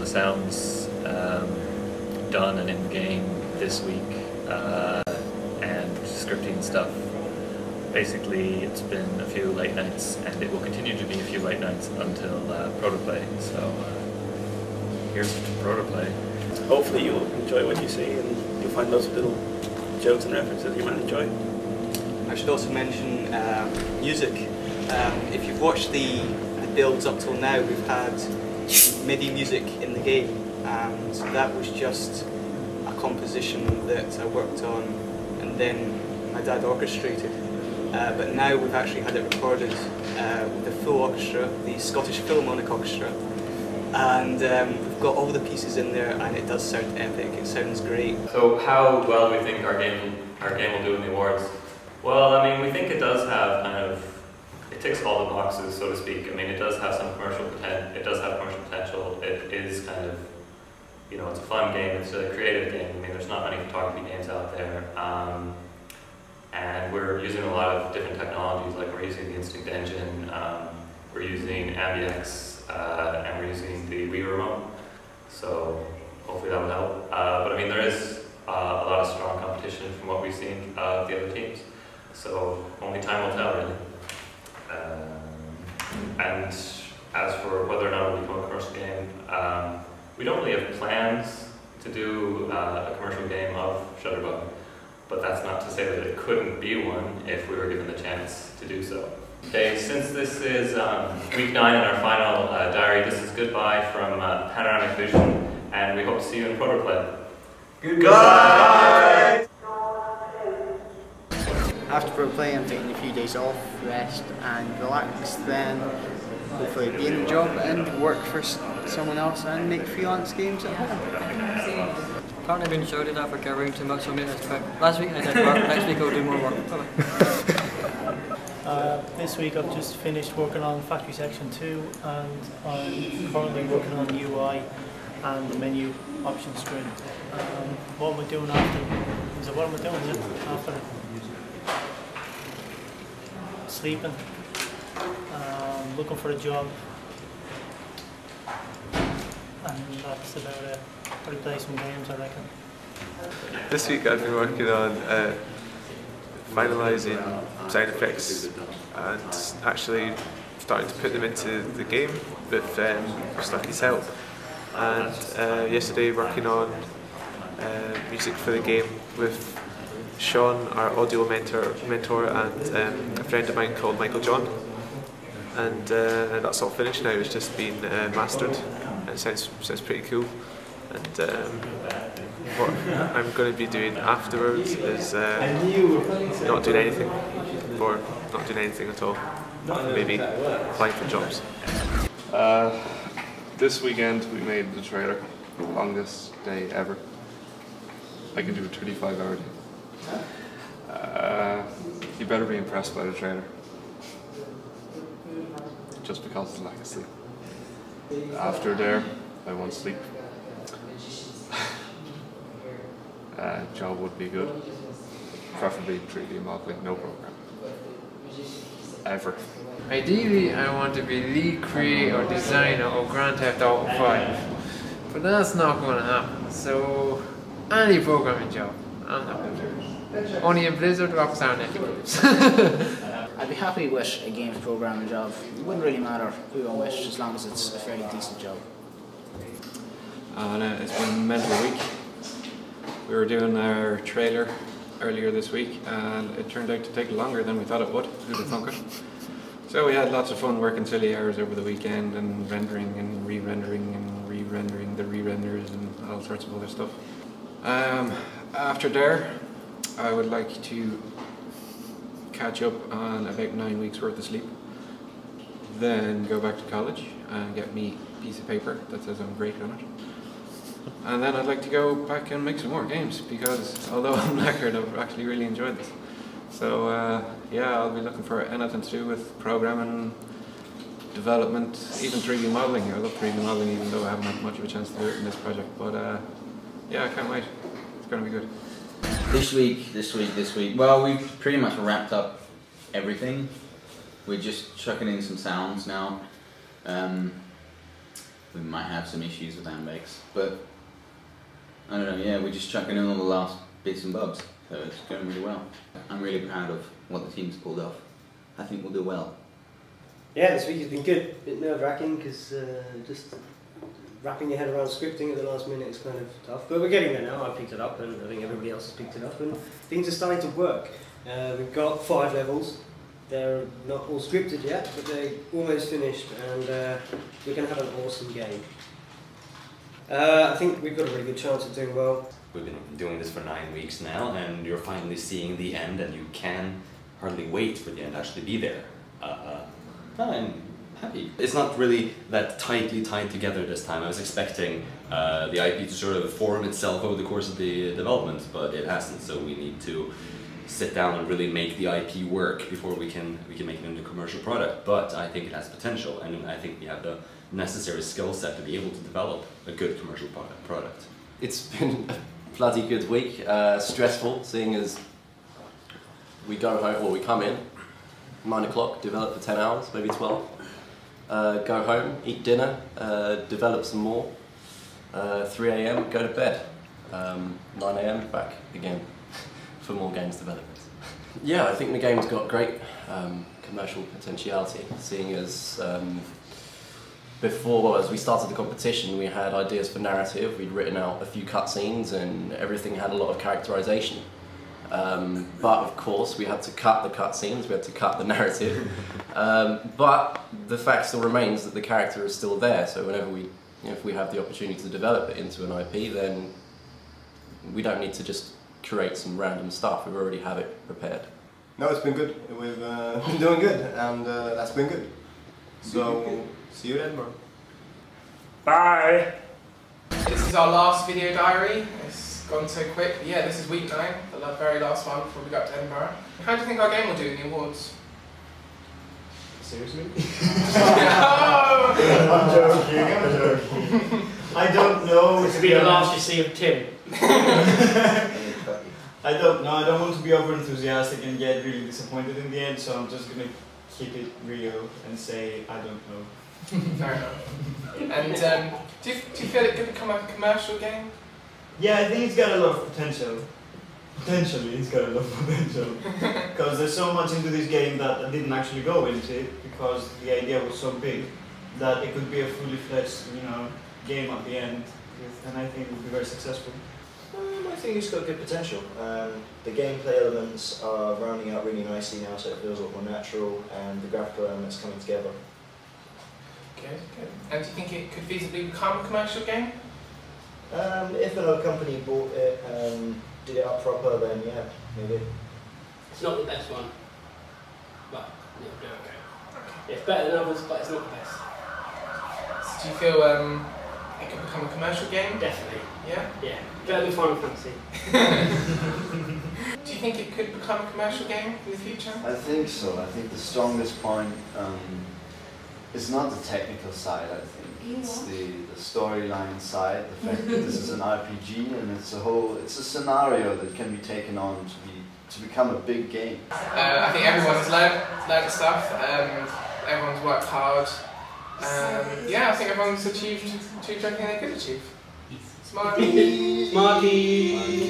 the sounds done and in game this week, and scripting stuff. Basically, it's been a few late nights, and it will continue to be a few late nights until protoplay. So here's to protoplay. Hopefully you'll enjoy what you see, and you'll find lots of little jokes and references you might enjoy. I should also mention music. If you've watched the builds up till now, we've had MIDI music in the game, and that was just a composition that I worked on and then my dad orchestrated. But now we've actually had it recorded with the full orchestra, the Scottish Philharmonic Orchestra, and we've got all the pieces in there, and it does sound epic. It sounds great. So how well do we think our game will do in the awards? Well, I mean, we think it does have kind of, it ticks all the boxes, so to speak. I mean, it does have some commercial potential. It does have commercial potential. It is kind of, you know, it's a fun game. It's a creative game. I mean, there's not many photography games out there. And we're using a lot of different technologies, like we're using the Instinct engine, we're using AmbiX, and we're using the Wii remote. So hopefully that will help. But I mean, there is a lot of strong competition from what we've seen of the other teams. So only time will tell, really. And as for whether or not it will become a commercial game, we don't really have plans to do a commercial game of Shutterbug. But that's not to say that it couldn't be one if we were given the chance to do so. Okay, since this is week 9 in our final diary, this is goodbye from Panoramic Vision, and we hope to see you in protoplay. Goodbye! After protoplay, I'm taking a few days off, rest and relax, then hopefully be in the job and work for someone else and make freelance games at home. Apparently been shouted at for covering too much, so I'm this quick. Last week I did work, next week I'll do more work. This week I've just finished working on Factory Section 2, and I'm currently working on the UI and the menu option screen. What am I doing after? Is it what am I doing after? Sleeping, looking for a job, and that's about it. Probably play some games, I reckon. This week I've been working on finalising sound effects and actually starting to put them into the game with Stucky's help. And yesterday working on music for the game with Sean, our audio mentor and a friend of mine called Michael John. And that's all finished now. It's just been mastered, and it sounds pretty cool. And what I'm going to be doing afterwards is not doing anything, or not doing anything at all. Maybe applying for jobs. This weekend we made the trailer, the longest day ever. I can do a 35-hour day. You better be impressed by the trailer, just because of the lack of sleep. After there, I won't sleep. Job would be good, preferably 3D modeling, no program. Ever. Ideally, I want to be lead creator or designer of Grand Theft Auto 5, but that's not going to happen. So, any programming job, I'm not going to do it. Only in Blizzard, Rockstar, and I'd be happy with a games programming job. It wouldn't really matter who I wish, as long as it's a fairly decent job. It's been a mental week. We were doing our trailer earlier this week, and it turned out to take longer than we thought it would. Who'd have thunk it? So we had lots of fun working silly hours over the weekend and rendering and re-rendering the re-renders and all sorts of other stuff. After Dare, I would like to catch up on about 9 weeks worth of sleep, then go back to college and get me a piece of paper that says I'm great on it. And then I'd like to go back and make some more games, because although I'm knackered, I've actually really enjoyed this. So yeah, I'll be looking for anything to do with programming, development, even 3D modelling. I love 3D modelling, even though I haven't had much of a chance to do it in this project. But yeah, I can't wait. It's going to be good. This week. Well, we've pretty much wrapped up everything. We're just chucking in some sounds now. we might have some issues with handbags, but I don't know, yeah, we're just chucking in all the last bits and bobs, so it's going really well. I'm really proud of what the team's pulled off. I think we'll do well. Yeah, this week has been good. A bit nerve-wracking because just wrapping your head around scripting at the last minute is kind of tough, but we're getting there now. I picked it up and I think everybody else has picked it up and things are starting to work. We've got 5 levels. They're not all scripted yet, but they're almost finished and we're going to have an awesome game. I think we've got a really good chance of doing well. We've been doing this for 9 weeks now and you're finally seeing the end and you can hardly wait for the end to actually be there. I'm happy. It's not really that tightly tied together this time. I was expecting the IP to sort of form itself over the course of the development, but it hasn't, so we need to sit down and really make the IP work before we can make it into a commercial product. But I think it has potential, and I think we have the necessary skill set to be able to develop a good commercial product. It's been a bloody good week. Stressful, seeing as we go home, or we come in 9 o'clock, develop for 10 hours, maybe 12. Go home, eat dinner, develop some more. 3 AM, go to bed. 9 AM, back again for more games development. Yeah, I think the game's got great commercial potentiality, seeing as before, as we started the competition, we had ideas for narrative. We'd written out a few cutscenes and everything had a lot of characterization. But of course, we had to cut the cutscenes, we had to cut the narrative. But the fact still remains that the character is still there. So whenever we, if we have the opportunity to develop it into an IP, then we don't need to just create some random stuff. We already have it prepared. No, it's been good. We've been doing good, and that's been good. So, see you in Edinburgh. Bye! This is our last video diary. It's gone so quick. Yeah, this is week 9, the very last one before we got to Edinburgh. How do you think our game will do in the awards? Seriously? No! I'm joking. I don't know. This will be the last you see of Tim. I don't know. I don't want to be over enthusiastic and get really disappointed in the end, so I'm just gonna keep it real and say I don't know. Fair enough. And do you feel it could become a commercial game? Yeah, I think it's got a lot of potential. Potentially, it's got a lot of potential. Because there's so much into this game that I didn't actually go into it, because the idea was so big that it could be a fully fledged, game at the end, and I think it would be very successful. I think it's got good potential. The gameplay elements are rounding out really nicely now, so it feels a lot more natural, and the graphical elements coming together. Good, good. And do you think it could feasibly become a commercial game? If another company bought it and did it up proper, then yeah, maybe. It's not the best one, but it'll do okay. It's better than others, but it's not the best. So do you feel it could become a commercial game? Definitely. Yeah? Yeah. Better than Final Fantasy. Do you think it could become a commercial game in the future? I think so. I think the strongest point is not the technical side, I think. It's the storyline side, the fact that this is an RPG and it's a scenario that can be taken on to become a big game. I think everyone's learned stuff, everyone's worked hard. Yeah, I think everyone's achieved everything they could achieve. Smarties! Smarties!